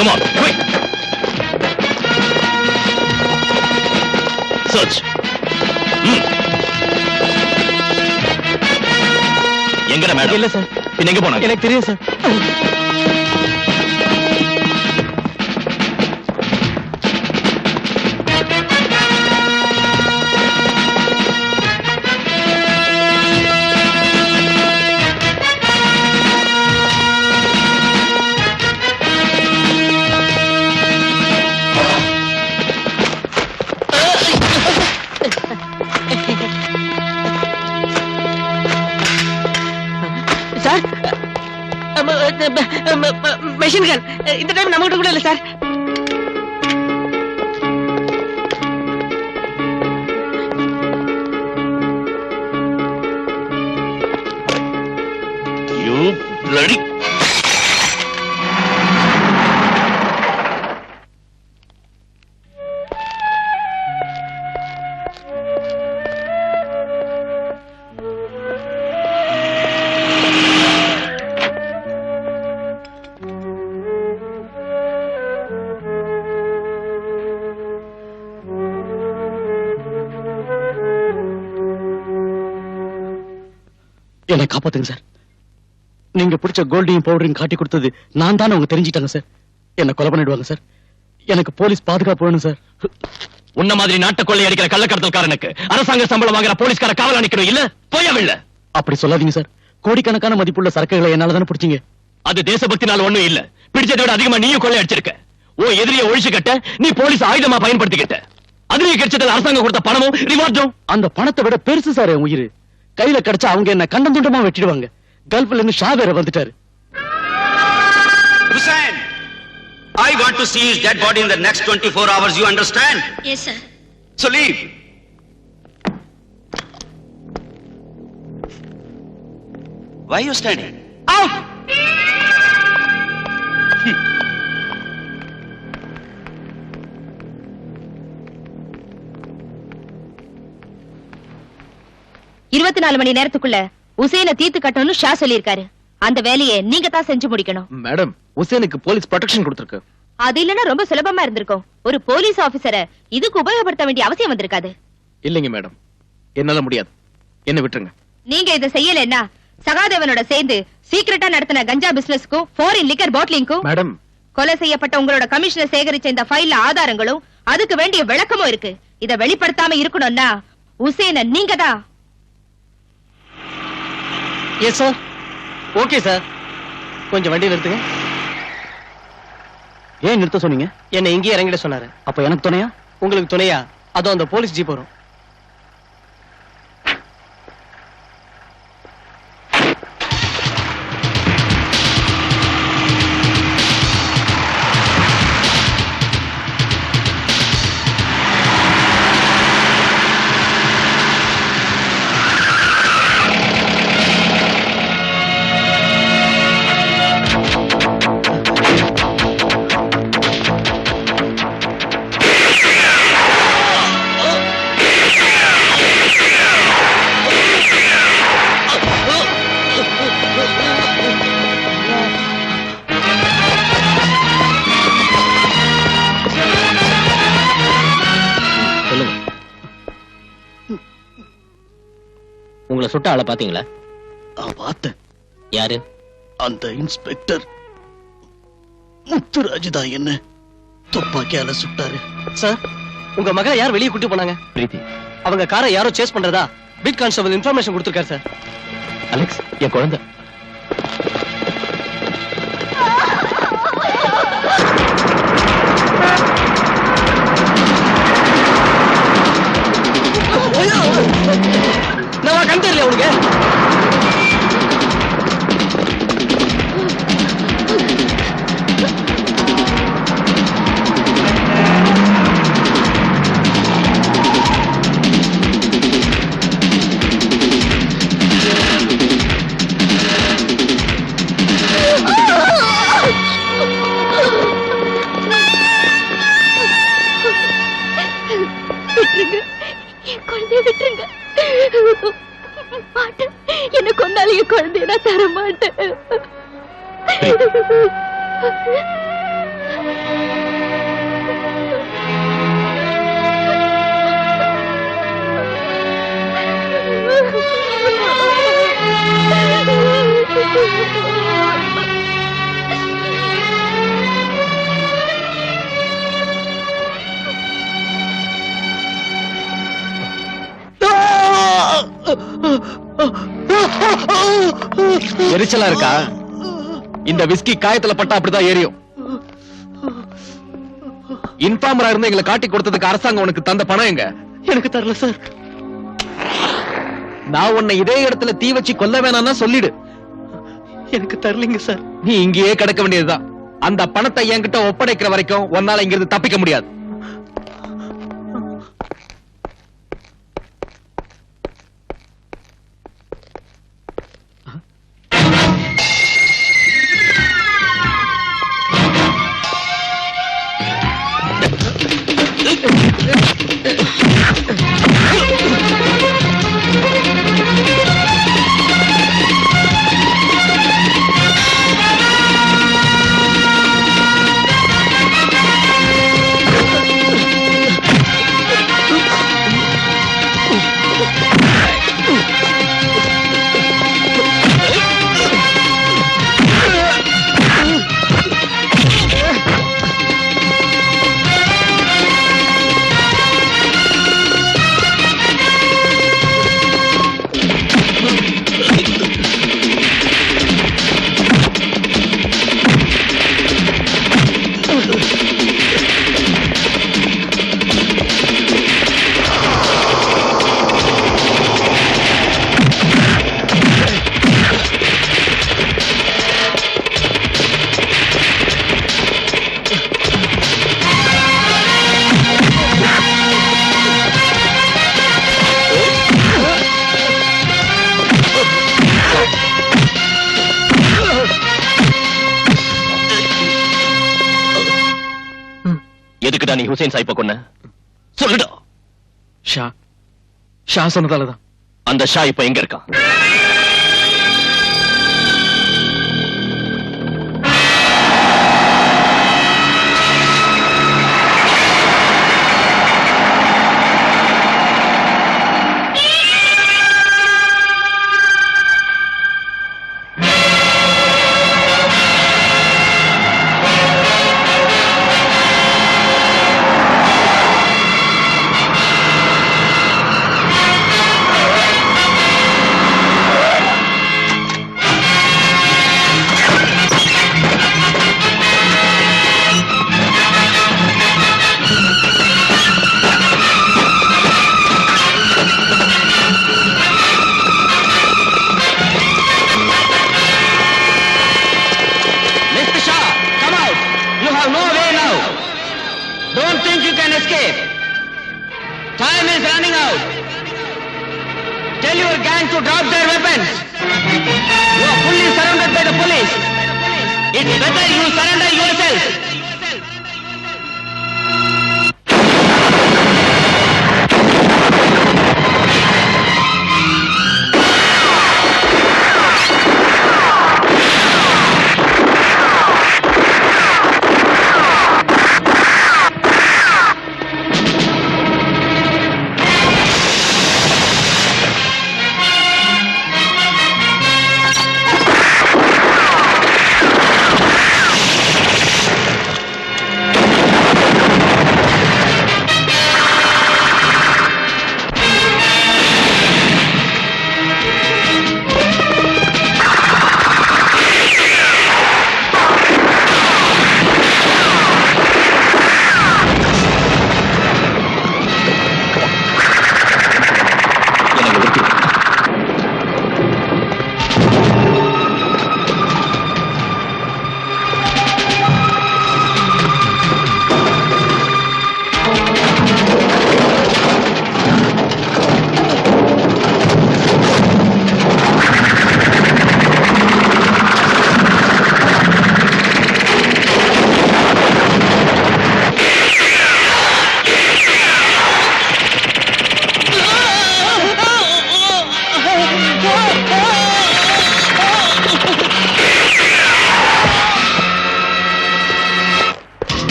come on, quick. Search. எங்கடா madam? இல்ல sir. பின்ன எங்க போனாங்க? எனக்கு தெரியும் சார். மெஷின் கன் இந்த டைம் நம்ம கிட்ட கூட இல்ல சார். You bloody என்னை காப்பாத்துங்க சார். நீங்க பிடிச்ச கோல்டையும் பவுடரையும் காட்டி கொடுத்தது நான் தானே அவங்க தெரிஞ்சிட்டாங்க சார். என்ன கொலை பண்ணிடுவாங்க சார். எனக்கு போலீஸ் பாதுகாப்பு வேணும் சார். உன்ன மாதிரி நாட்டை கொள்ளை அடிக்கிற கள்ளக்கடத்தல்காரனுக்கு அரசாங்க சம்பளம் வாங்குற போலீஸ்கார காவலா நிக்கணும் இல்ல? போயவில்லை. அப்படி சொல்லாதீங்க சார். கோடிக்கணக்கான மதிப்புள்ள சரக்குகளை என்னால தானே பிடிச்சீங்க. அது தேசபக்தினால ஒண்ணும் இல்ல. பிடிச்சதை விட அதிகமா நீயும் கொள்ளை அடிச்சிருக்க. ஓ எதிரியை ஒழிச்சு கட்ட நீ போலீஸ் ஆயுதமா பயன்படுத்திக்கிட்ட. அதுலயே கிடைச்சதுல அரசாங்கம் கொடுத்த பணமும் ரிவார்டும். அந்த பணத்தை விட பெருசு சார் என் உயிர். கையில கிடைச்சா அவங்க என்ன கண்டம் துண்டமா வெட்டிடுவாங்க. கல்ஃப்ல இருந்து ஷா வேற வந்துட்டாரு. Hussain, I want to see his dead body in the next 24 hours. You understand? Yes, sir. So leave. Why are you standing? Out! 24 மணி நேரத்துக்குள்ள உசேனை தீர்த்து கட்டணும்னு ஷா சொல்லிருக்காரு. அந்த வேலையை நீங்க தான் செஞ்சு முடிக்கணும். மேடம், உசேனுக்கு போலீஸ் ப்ரொடெக்ஷன் கொடுத்திருக்கு. அது இல்லனா ரொம்ப சுலபமா இருந்திருக்கும். ஒரு போலீஸ் ஆபீசரை இதுக்கு உபயோகப்படுத்த வேண்டிய அவசியம் வந்திருக்காது. இல்லைங்க மேடம், என்னால முடியாது. என்ன விட்டுருங்க. நீங்க இதை செய்யலன்னா சகாதேவனோட சேர்ந்து சீக்கிரட்டா நடத்தின கஞ்சா பிசினஸ்க்கும் ஃபாரின் லிக்கர் பாட்டிலிங்க்கும் மேடம், கொலை செய்யப்பட்ட உங்களோட கமிஷனர் சேகரிச்ச இந்த ஃபைல்ல ஆதாரங்களும் அதுக்கு வேண்டிய விளக்கமும் இருக்கு. இதை வெளிப்படுத்தாம இருக்கணும்னா உசேனை நீங்க தான். Yes sir. Okay sir. கொஞ்சம் வண்டியை நிறுத்துங்க. ஏன் நிறுத்த சொன்னீங்க? என்ன இங்கே இறங்கிட சொன்னாரு. அப்ப எனக்கு துணையா? உங்களுக்கு துணையா? அதோ அந்த போலீஸ் ஜீப் வரும். உங்களை சுட்ட ஆளை பாத்தீங்களா? பார்த்தேன். யாரு? அந்த இன்ஸ்பெக்டர் முத்துராஜ் தான் என்ன துப்பாக்கியால சுட்டாரு. சார், உங்க மகளை யார் வெளியே கூட்டி போனாங்க? பிரீத்தி. அவங்க காரை யாரோ சேஸ் பண்றதா பீட் கான்ஸ்டபிள் இன்ஃபர்மேஷன் கொடுத்திருக்காரு சார். அலெக்ஸ், என் குழந்தை. நான் கண் தெரியல உனக்கு. என்ன கொண்டாலிய குழந்தைய நான் தர மாட்டேன். எரிச்சலா இருக்கா? இந்த விஸ்கி காயத்துல பட்டா அப்படிதான் எரியும். இன்ஃபார்மரா இருந்து எங்களை காட்டி கொடுத்ததுக்கு அரசாங்கம் உனக்கு தந்த பணம் எங்க? எனக்கு தரல சார். நான் உன்னை இதே இடத்துல தீ வச்சு கொல்ல வேணாம்னா சொல்லிடு. எனக்கு தரலைங்க சார். நீ இங்கேயே கிடக்க வேண்டியதுதான். அந்த பணத்தை என்கிட்ட ஒப்படைக்கிற வரைக்கும் உன்னால இங்கிருந்து தப்பிக்க முடியாது. எதுக்குடா நீ ஹுசைன் சாயிப்ப கொன்ன? சொல்லுடா. ஷா சொன்னதாலதான். அந்த ஷா இப்ப எங்க இருக்கான்? Don't think you can escape. Time is running out. Tell your gang to drop their weapons. You are fully surrounded by the police. It's better you surrender yourself.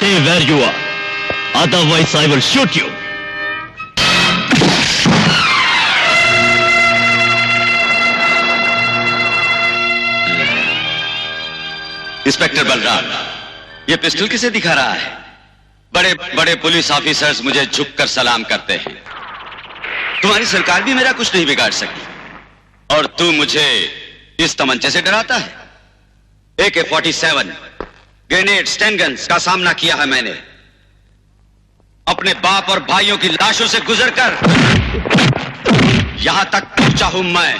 Stay where you are. Otherwise, I will shoot you. Inspector Balram, ये pistol किसे दिखा रहा है? बड़े बड़े police officers मुझे झुककर सलाम करते हैं। तुम्हारी सरकार भी मेरा कुछ नहीं बिगाड़ सकी और तू मुझे इस तमंचे से डराता है? AK-47 ग्रेनेड स्टैन गन्स का सामना किया है मैंने। अपने बाप और भाइयों की लाशों से गुजरकर यहां तक पहुंचा हूं मैं।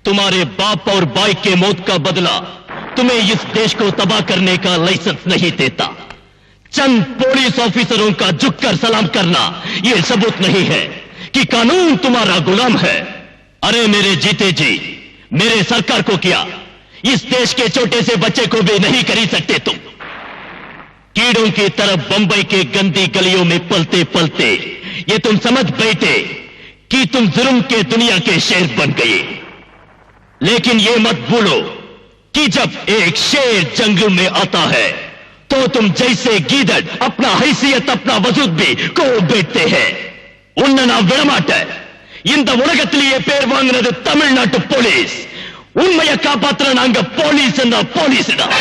तुम्हारे बाप और भाई के मौत का बदला तुम्हें इस देश को तबाह करने का लाइसेंस नहीं देता। चंद पुलिस ऑफिसरों का झुककर सलाम करना यह सबूत नहीं है कि कानून तुम्हारा गुलाम है। अरे मेरे जीते जी मेरे सरकार को किया, इस देश के छोटे से बच्चे को भी नहीं खरीद सकते तुम। कीड़ों की तरफ बंबई के गंदी गलियों में पलते पलते ये तुम समझ बैठे कि तुम जुर्म के दुनिया के शेर बन गए। लेकिन ये मत भूलो कि जब एक शेर जंगल में आता है तो तुम जैसे गीदड़ अपना हैसियत अपना वजूद भी को बैठते हैं। उन्न நான் விடமாட்டேன்। இந்த உலகத்திலேயே பேர் வாங்கினது தமிழ்நாட்டு போலீஸ்। உண்மையை காப்பாத்துற நாங்க போலீஸ் தான்।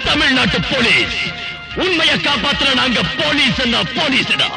தமிழ்நாட்டு போலீஸ் உண்மையை காப்பாற்ற நாங்க போலீஸ் போலீஸ்டா